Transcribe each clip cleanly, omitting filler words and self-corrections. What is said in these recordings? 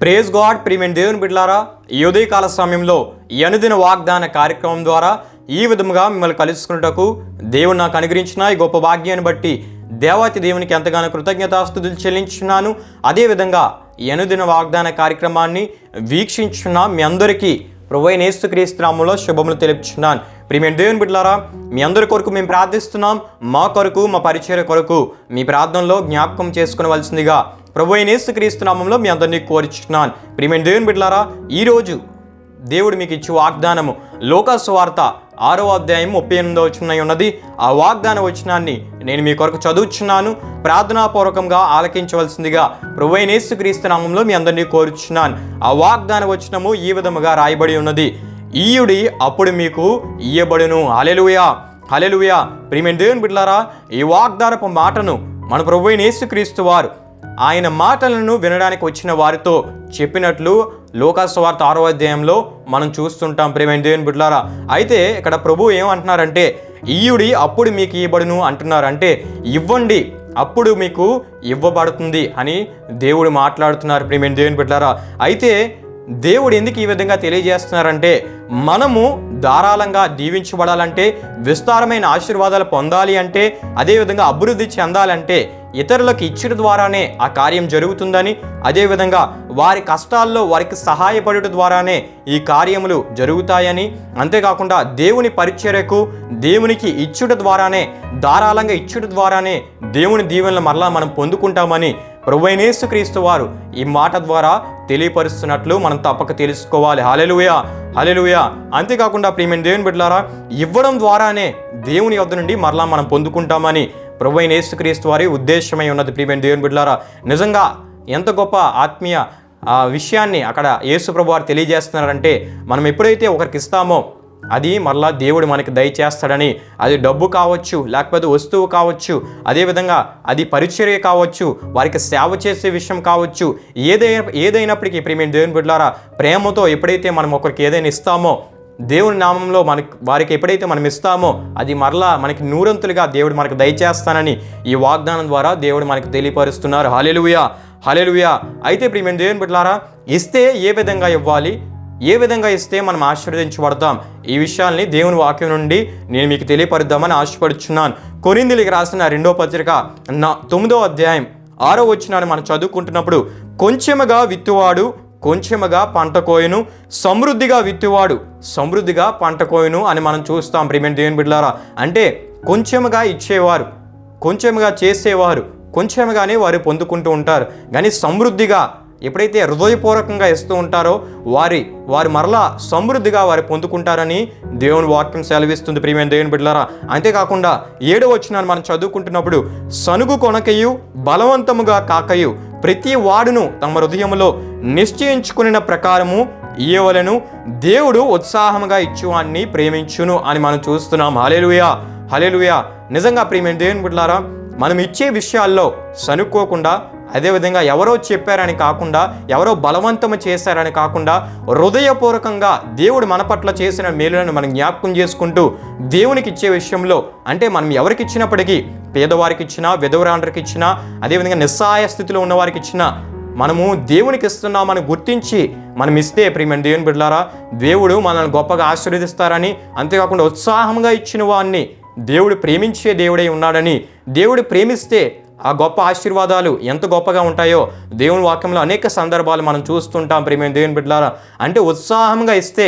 Praise God. ప్రియమైన దేవుని బిడ్డలారా, ఈ ఉదయకాల సమయంలో ఈ అనుదిన వాగ్దాన కార్యక్రమం ద్వారా ఈ విధముగా మిమ్మల్ని కలుసుకున్నటకు దేవుడు నాకు అనుగ్రహించిన ఈ గొప్ప భాగ్యాన్ని బట్టి దేవాతి దేవునికి ఎంతగానో కృతజ్ఞతాస్తుతులు చెల్లించున్నాను. అదేవిధంగా ఈ అనుదిన వాగ్దాన కార్యక్రమాన్ని వీక్షించున్న మీ అందరికీ ప్రభువైన యేసుక్రీస్తు నామములో శుభములు తెలుపుచున్నాను. ప్రియమైన దేవుని బిడ్డలారా, మీ అందరి కొరకు మేము ప్రార్థిస్తున్నాం. మా కొరకు, మా పరిచర్య కొరకు మీ ప్రార్థనలో జ్ఞాపకం చేసుకునవలసిందిగా ప్రభువైన యేసుక్రీస్తు నామములో మీ అందరినీ కోరుచున్నాను. ప్రియమైన దేవుని బిడ్డలారా, ఈరోజు దేవుడు మీకు ఇచ్చే వాగ్దానము లూకా సువార్త 6వ అధ్యాయం 38వ వచనం ఉన్నది. ఆ వాగ్దాన వచనాన్ని నేను మీ కొరకు చదువుచున్నాను. ప్రార్థనాపూర్వకంగా ఆలకించవలసిందిగా ప్రభువైన యేసుక్రీస్తు నామములో మీ అందరినీ కోరుచున్నాను. ఆ వాగ్దాన వచనము ఈ విధముగా రాయబడి ఉన్నది. ఈయుడి అప్పుడు మీకు ఇయ్యబడును. హల్లెలూయా, హల్లెలూయా. ప్రియమైన దేవుని బిడ్డలారా, ఈ వాగ్దానపు మాటను మన ప్రభువైన యేసుక్రీస్తు వారు ఆయన మాటలను వినడానికి వచ్చిన వారితో చెప్పినట్లు లూకా సువార్త 6వ అధ్యాయంలో మనం చూస్తుంటాం. ప్రియమైన దేవుని బిడ్డలారా, అయితే ఇక్కడ ప్రభు ఏమంటున్నారంటే ఈయుడి అప్పుడు మీకు ఇవ్వబడును అంటున్నారు. అంటే ఇవ్వండి, అప్పుడు మీకు ఇవ్వబడుతుంది అని దేవుడు మాట్లాడుతున్నారు. ప్రియమైన దేవుని బిడ్డలారా, అయితే దేవుడు ఎందుకు ఈ విధంగా తెలియజేస్తున్నారంటే మనము ధారాళంగా దీవించబడాలంటే, విస్తారమైన ఆశీర్వాదాలు పొందాలి అంటే, అదేవిధంగా అభివృద్ధి చెందాలంటే ఇతరులకు ఇచ్చడం ద్వారానే ఆ కార్యం జరుగుతుందని, అదేవిధంగా వారి కష్టాల్లో వారికి సహాయపడుట ద్వారానే ఈ కార్యములు జరుగుతాయని, అంతేకాకుండా దేవుని పరిచర్యకు దేవునికి ఇచ్చుట ద్వారానే, ధారాళంగా ఇచ్చుట ద్వారానే దేవుని దీవెనలు మరలా మనం పొందుకుంటామని ప్రభువైన యేసుక్రీస్తు వారు ఈ మాట ద్వారా తెలియపరుస్తున్నట్లు మనం తప్పక తెలుసుకోవాలి. హల్లెలూయా, హల్లెలూయా. అంతేకాకుండా ప్రియమైన దేవుని బిడ్డలారా, ఇవ్వడం ద్వారానే దేవుని యొద్ద నుండి మరలా మనం పొందుకుంటామని ప్రభువైన యేసుక్రీస్తు వారి ఉద్దేశమై ఉన్నది. ప్రియమైన దేవుని బిడ్డలారా, నిజంగా ఎంత గొప్ప ఆత్మీయ విషయాన్ని అక్కడ యేసు ప్రభు వారు తెలియజేస్తున్నారంటే, మనం ఎప్పుడైతే ఒకరికి ఇస్తామో అది మరలా దేవుడు మనకి దయచేస్తాడని. అది డబ్బు కావచ్చు, లేకపోతే వస్తువు కావచ్చు, అదేవిధంగా అది పరిచర్య కావచ్చు, వారికి సేవ చేసే విషయం కావచ్చు, ఏదైనప్పటికీ ప్రియమైన దేవుని బిడ్డలారా, ప్రేమతో ఎప్పుడైతే మనం ఒకరికి ఏదైనా ఇస్తామో, దేవుని నామంలో వారికి ఎప్పుడైతే మనం ఇస్తామో అది మరలా మనకి నూరంతులుగా దేవుడు మనకు దయచేస్తానని ఈ వాగ్దానం ద్వారా దేవుడు మనకు తెలియపరుస్తున్నారు. హల్లెలూయా, హల్లెలూయా. అయితే ప్రియమైన దేవుని బిడ్డలారా, ఇస్తే ఏ విధంగా ఇవ్వాలి, ఏ విధంగా ఇస్తే మనం ఆశీర్వదించబడతాం, ఈ విషయాల్ని దేవుని వాక్యం నుండి నేను మీకు తెలియపరుద్దామని ఆశపడుచున్నాను. కొరింథీయులకు రాసిన 2వ పత్రిక 9వ అధ్యాయం 6వ వచనాన్ని మనం చదువుకుంటున్నప్పుడు, కొంచెముగా విత్తువాడు కొంచెముగా పంట కోయును, సమృద్ధిగా విత్తువాడు సమృద్ధిగా పంట కోయును అని మనం చూస్తాం. ప్రియమైన దేవుని బిడ్డలారా, అంటే కొంచెముగా ఇచ్చేవారు, కొంచెముగా చేసేవారు కొంచెముగానే వారు పొందుకుంటూ ఉంటారు. కానీ సమృద్ధిగా ఎప్పుడైతే హృదయపూర్వకంగా ఇస్తూ ఉంటారో వారు మరలా సమృద్ధిగా వారు పొందుకుంటారని దేవుని వాక్యం సెలవిస్తుంది. ప్రియమైన దేవుని బిడ్డలారా, అంతేకాకుండా 7వ వచనాన్ని మనం చదువుకుంటున్నప్పుడు, సనుగు కొనకయు బలవంతముగా కాకయు ప్రతి వాడును తమ హృదయములో నిశ్చయించుకున్న ప్రకారము ఇయ్యవలెను, దేవుడు ఉత్సాహముగా ఇచ్చువాన్ని ప్రేమించును అని మనం చూస్తున్నాం. హల్లెలూయా, హల్లెలూయా. నిజంగా ప్రియమైన దేవుని బిడ్డలారా, మనం ఇచ్చే విషయాల్లో సనుక్కోకుండా, అదేవిధంగా ఎవరో చెప్పారని కాకుండా, ఎవరో బలవంతము చేశారని కాకుండా, హృదయపూర్వకంగా దేవుడు మన పట్ల చేసిన మేలులను మనం జ్ఞాపకం చేసుకుంటూ దేవునికి ఇచ్చే విషయంలో, అంటే మనం ఎవరికి ఇచ్చినప్పటికీ, పేదవారికి ఇచ్చినా, విధవరాండ్రికి ఇచ్చినా, అదేవిధంగా నిస్సహాయ స్థితిలో ఉన్న వారికి ఇచ్చినా, మనము దేవునికి ఇస్తున్నామని గుర్తించి మనం ఇస్తే ప్రియమైన దేవుని బిడ్డలారా, దేవుడు మనల్ని గొప్పగా ఆశీర్వదిస్తారని, అంతేకాకుండా ఉత్సాహంగా ఇచ్చిన వాడిని దేవుడు ప్రేమించే దేవుడై ఉన్నాడని, దేవుడు ప్రేమిస్తే ఆ గొప్ప ఆశీర్వాదాలు ఎంత గొప్పగా ఉంటాయో దేవుని వాక్యంలో అనేక సందర్భాలు మనం చూస్తుంటాం. ప్రియమైన దేవుని బిడ్డలారా, అంటే ఉత్సాహంగా ఇస్తే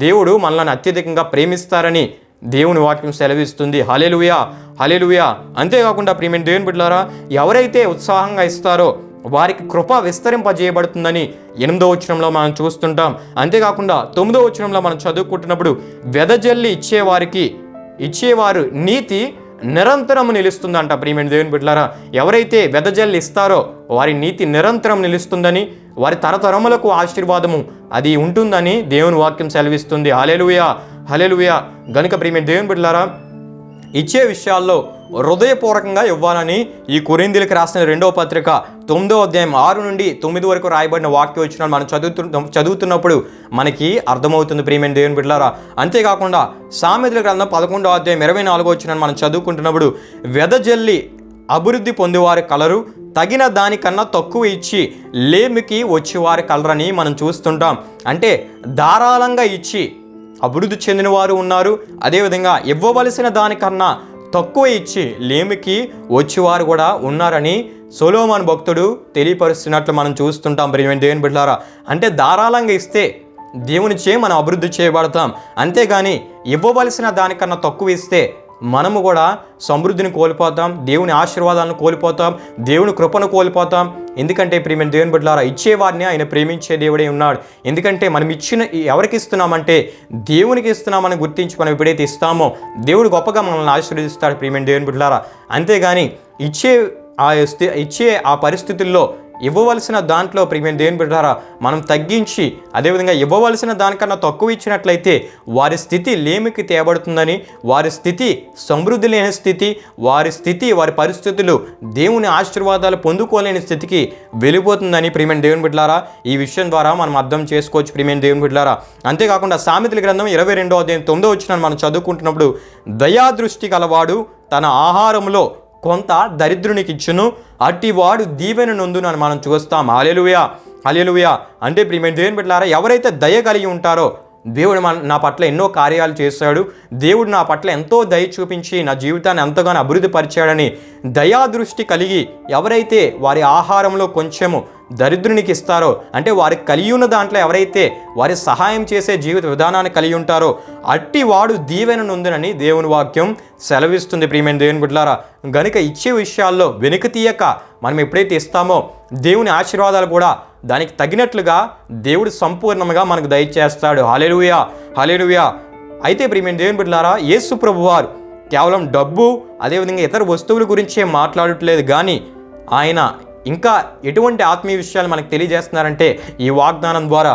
దేవుడు మనల్ని అత్యధికంగా ప్రేమిస్తారని దేవుని వాక్యం సెలవిస్తుంది. హల్లెలూయా, హల్లెలూయా. అంతేకాకుండా ప్రియమైన దేవుని బిడ్డలారా, ఎవరైతే ఉత్సాహంగా ఇస్తారో వారికి కృప విస్తరింపజేయబడుతుందని 8వ వచనంలో మనం చూస్తుంటాం. అంతేకాకుండా 9వ వచనంలో మనం చదువుకుంటున్నప్పుడు, వెదజల్లి ఇచ్చేవారు నీతి నిరంతరం నిలుస్తుందంట. ప్రియమైన దేవుని బిడ్డలారా, ఎవరైతే వెదజల్లి ఇస్తారో వారి నీతి నిరంతరం నిలుస్తుందని, వారి తరతరములకు ఆశీర్వాదము అది ఉంటుందని దేవుని వాక్యం సెలవిస్తుంది. హల్లెలూయా, హల్లెలూయా. గనుక ప్రియమైన దేవుని బిడ్డలారా, ఇచ్చే విషయాల్లో హృదయపూర్వకంగా ఇవ్వాలని ఈ కొరింథీయులకు రాసిన 2వ పత్రిక 9వ అధ్యాయం 6 నుండి 9 వరకు రాయబడిన వాక్య వచనాలు మనం చదువుతున్నప్పుడు మనకి అర్థమవుతుంది. ప్రియమైన దేవుని బిడ్డలారా, అంతేకాకుండా సామెతల గ్రంథం 11వ అధ్యాయం 24వ వచనాన్ని మనం చదువుకుంటున్నప్పుడు, వెదజల్లి అభివృద్ధి పొందేవారు కలరు, తగిన దానికన్నా తక్కువ ఇచ్చి లేమికి వచ్చేవారు కలరని మనం చూస్తుంటాం. అంటే ధారాళంగా ఇచ్చి అభివృద్ధి చెందిన వారు ఉన్నారు, అదేవిధంగా ఇవ్వవలసిన దానికన్నా తక్కువ ఇచ్చి లేమికి వచ్చేవారు కూడా ఉన్నారని సొలొమోను భక్తుడు తెలియపరుస్తున్నట్లు మనం చూస్తుంటాం. ప్రియమైన దేవుని బిడ్డలారా, అంటే ధారాళంగా ఇస్తే దేవునిచే మనం అభివృద్ధి చేయబడతాం. అంతేగాని ఇవ్వవలసిన దానికన్నా తక్కువ ఇస్తే మనము కూడా సమృద్ధిని కోల్పోతాం, దేవుని ఆశీర్వాదాలను కోల్పోతాం, దేవుని కృపను కోల్పోతాం. ఎందుకంటే ప్రియమైన దేవుని బిడ్డలారా, ఇచ్చేవారిని ఆయన ప్రేమించే దేవుడే ఉన్నాడు. ఎందుకంటే మనం ఎవరికి ఇస్తున్నామంటే దేవునికి ఇస్తున్నామని గుర్తించి మనం ఎప్పుడైతే ఇస్తామో దేవుడు గొప్పగా మనల్ని ఆశీర్వదిస్తాడు. ప్రియమైన దేవుని బిడ్డలారా, అంతేగాని ఇచ్చే ఆ పరిస్థితుల్లో ఇవ్వవలసిన దాంట్లో ప్రియమైన దేవుని బిడ్డలారా మనం తగ్గించి అదేవిధంగా ఇవ్వవలసిన దానికన్నా తక్కువ ఇచ్చినట్లయితే వారి స్థితి లేమికి తేబడుతుందని, వారి స్థితి సమృద్ధి లేని స్థితి, వారి పరిస్థితులు దేవుని ఆశీర్వాదాలు పొందుకోలేని స్థితికి వెళ్ళిపోతుందని ప్రియమైన దేవుని బిడ్డలారా ఈ విషయం ద్వారా మనం అర్థం చేసుకోవచ్చు. ప్రియమైన దేవుని బిడ్డలారా, అంతేకాకుండా సామెతల గ్రంథం 22వ అధ్యాయం 9వ వచనాన్ని మనం చదువుకుంటున్నప్పుడు, దయాదృష్టి గలవాడు తన ఆహారంలో కొంత దరిద్రునికి ఇచ్చును, అట్టివాడు దీవెన నొందును అని మనం చూస్తాం. హల్లెలూయా, హల్లెలూయా. అంటే ప్రియమైన దేవుని బిడ్డలారా, ఎవరైతే దయ కలిగి ఉంటారో దేవుడు నా పట్ల ఎన్నో కార్యాలు చేశాడు, దేవుడు నా పట్ల ఎంతో దయ చూపించి నా జీవితాన్ని ఎంతగానో అభివృద్ధి పరిచాడని దయాదృష్టి కలిగి ఎవరైతే వారి ఆహారంలో కొంచెము దరిద్రునికి ఇస్తారో, అంటే వారికి కలిగి ఉన్న దాంట్లో ఎవరైతే వారి సహాయం చేసే జీవిత విధానాన్ని కలిగి ఉంటారో అట్టి వాడు దీవెన నొందునని దేవుని వాక్యం సెలవిస్తుంది. ప్రియమైన దేవుని బిడ్డలారా, గనుక ఇచ్చే విషయాల్లో వెనుక తీయక మనం ఎప్పుడైతే ఇస్తామో దేవుని ఆశీర్వాదాలు కూడా దానికి తగినట్లుగా దేవుడు సంపూర్ణంగా మనకు దయచేస్తాడు. హల్లెలూయా, హల్లెలూయా. అయితే ప్రియమైన దేవుని బిడ్డలారా, యేసు ప్రభువారు కేవలం డబ్బు అదేవిధంగా ఇతర వస్తువుల గురించే మాట్లాడట్లేదు, కానీ ఆయన ఇంకా ఎటువంటి ఆత్మీయ విషయాలు మనకు తెలియజేస్తున్నారంటే ఈ వాగ్దానం ద్వారా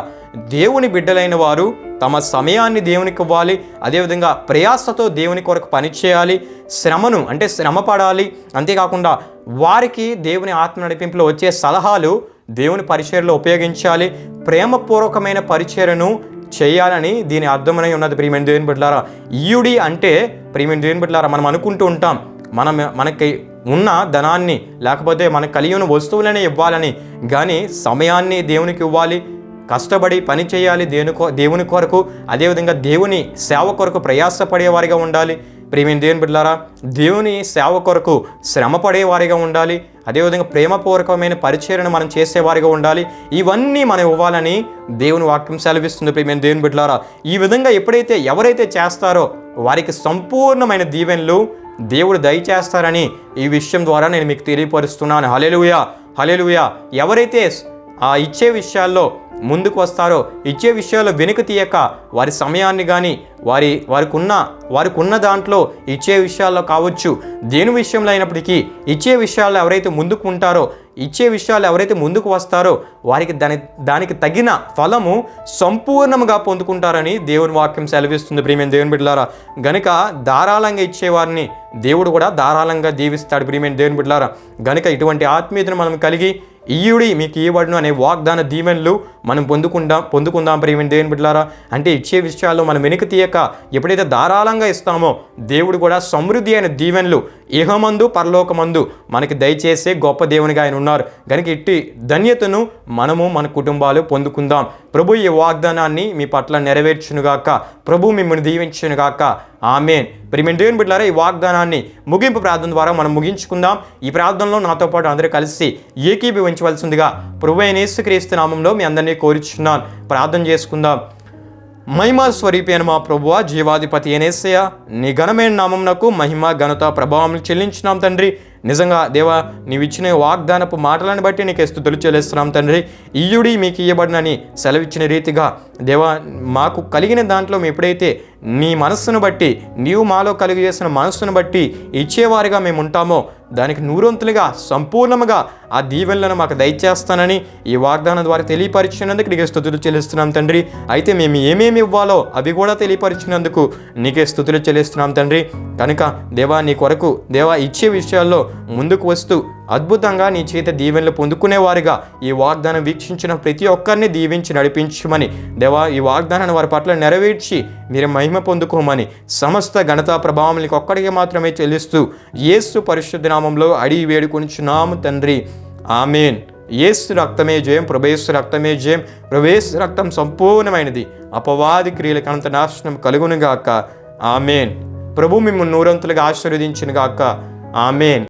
దేవుని బిడ్డలైన వారు తమ సమయాన్ని దేవునికి ఇవ్వాలి, అదేవిధంగా ప్రయాసతో దేవుని కొరకు పనిచేయాలి, శ్రమ పడాలి. అంతేకాకుండా వారికి దేవుని ఆత్మ నడిపింపులో వచ్చే సలహాలు దేవుని పరిచర్యలో ఉపయోగించాలి, ప్రేమపూర్వకమైన పరిచర్యను చేయాలని దీని అర్థమై ఉన్నది. ప్రియమైన దేవుని బిడ్డలారా, ఈయుడి అంటే ప్రియమైన దేవుని బిడ్డలారా మనం అనుకుంటూ ఉంటాం మనకి ఉన్న ధనాన్ని లేకపోతే మనకు కలిగి ఉన్న వస్తువులనే ఇవ్వాలని, కానీ సమయాన్ని దేవునికి ఇవ్వాలి, కష్టపడి పని చేయాలి దేవుని కొరకు, అదేవిధంగా దేవుని సేవ కొరకు ప్రయాసపడేవారిగా ఉండాలి. ప్రియమైన దేవుని బిడ్డలారా, దేవుని సేవ కొరకు శ్రమ పడేవారిగా ఉండాలి, అదేవిధంగా ప్రేమపూర్వకమైన పరిచర్యను మనం చేసేవారిగా ఉండాలి. ఇవన్నీ మనం ఇవ్వాలని దేవుని వాక్యం సెలవిస్తుంది. ప్రియమైన దేవుని బిడ్డలారా, ఈ విధంగా ఎవరైతే చేస్తారో వారికి సంపూర్ణమైన దీవెనలు దేవుడు దయచేస్తారని ఈ విషయం ద్వారా నేను మీకు తెలియపరుస్తున్నాను. హల్లెలూయా, హల్లెలూయా. ఎవరైతే ఇచ్చే విషయాల్లో ముందుకు వస్తారో, ఇచ్చే విషయాల్లో వెనుక తీయక వారి సమయాన్ని కానీ వారికి ఉన్న దాంట్లో ఇచ్చే విషయాల్లో కావచ్చు, దేని విషయంలో అయినప్పటికీ ఇచ్చే విషయాల్లో ఎవరైతే ముందుకు ఉంటారో, ఇచ్చే విషయాలు ఎవరైతే ముందుకు వస్తారో వారికి దానికి తగిన ఫలము సంపూర్ణంగా పొందుకుంటారని దేవుని వాక్యం సెలవిస్తుంది. ప్రియమైన దేవుని బిడ్డలారా, గనుక ధారాళంగా ఇచ్చేవారిని దేవుడు కూడా ధారాళంగా దీవిస్తాడు. ప్రియమైన దేవుని బిడ్డలారా, గనుక ఇటువంటి ఆత్మీయతను మనం కలిగి ఈయుడి మీకు ఇవ్వబడును అనే వాగ్దాన దీవెనలు మనం పొందుకుందాం. ప్రియమైన దేవుని బిడ్డలారా, అంటే ఇచ్చే విషయాల్లో మనం వెనుక తీయక ఎప్పుడైతే ధారాళంగా ఇస్తామో దేవుడు కూడా సమృద్ధి అయిన దీవెనలు ఇహమందు పరలోకమందు మనకి దయచేసే గొప్ప దేవునిగా ఆయన ఉన్నారు. కనుక ఇట్టి ధన్యతను మన కుటుంబాలు పొందుకుందాం. ప్రభు ఈ వాగ్దానాన్ని మీ పట్ల నెరవేర్చునుగాక, ప్రభు మిమ్మల్ని దీవించునుగాక. ఆమేన్. ప్రియమైన దేవుని బిడ్డలారా, ఈ వాగ్దానాన్ని ముగింపు ప్రార్థన ద్వారా మనం ముగించుకుందాం. ఈ ప్రార్థనలో నాతో పాటు అందరూ కలిసి ఏకీభవించవలసిందిగా ప్రభు అయిన యేసుక్రీస్తు నామంలో మీ అందరినీ కోరుచున్నాను. ప్రార్థన చేసుకుందాం. మహిమ స్వరూపైన మా ప్రభువా, జీవాధిపతి యేసయ్య, నీ ఘనమైన నామమునకు మహిమ ఘనత ప్రభావం చెల్లించున్నాం తండ్రి. నిజంగా దేవా, నీవు ఇచ్చిన వాగ్దానపు మాటలను బట్టి నీకు స్తుతులు చెల్లిస్తున్నాం తండ్రి. ఈయుడి మీకు ఇవ్వబడినని సెలవిచ్చిన రీతిగా దేవా, మాకు కలిగిన దాంట్లో మేము ఎప్పుడైతే నీ మనస్సును బట్టి, నీవు మాలో కలిగి చేసిన మనస్సును బట్టి ఇచ్చేవారిగా మేము ఉంటామో దానికి నూరొంతులుగా సంపూర్ణముగా ఆ దీవెనలను మాకు దయచేస్తానని ఈ వాగ్దానం ద్వారా తెలియపరిచినందుకు నీకే స్తుతులు చెల్లిస్తున్నాం తండ్రి. అయితే మేము ఏమేమి ఇవ్వాలో అవి కూడా తెలియపరిచినందుకు నీకే స్తుతులు చెల్లిస్తున్నాం తండ్రి. కనుక దేవా, నీ కొరకు దేవా ఇచ్చే విషయాల్లో ముందుకు వస్తూ అద్భుతంగా నీ చేత దీవెనలు పొందుకునేవారుగా ఈ వాగ్దానం వీక్షించిన ప్రతి ఒక్కరిని దీవించి నడిపించమని దేవా, ఈ వాగ్దానాన్ని వారి పట్ల నెరవేర్చి మీరు మహిమ పొందుకోమని సమస్త ఘనతా ప్రభావం నీకు ఒక్కడికి మాత్రమే చెల్లిస్తూ యేసు పరిశుద్ధ నామంలో అడిగి వేడుకొనుచున్నాము తండ్రి, ఆమేన్. యేసు రక్తమే జయం, ప్రభేసు రక్తమే జయం, ప్రభేసు రక్తం సంపూర్ణమైనది, అపవాది క్రియలకు అనంత నాశనం కలుగునుగాక, ఆమేన్. ప్రభు మిమ్మల్ని నూరంతులుగా ఆశీర్వదించునుగాక, ఆమేన్.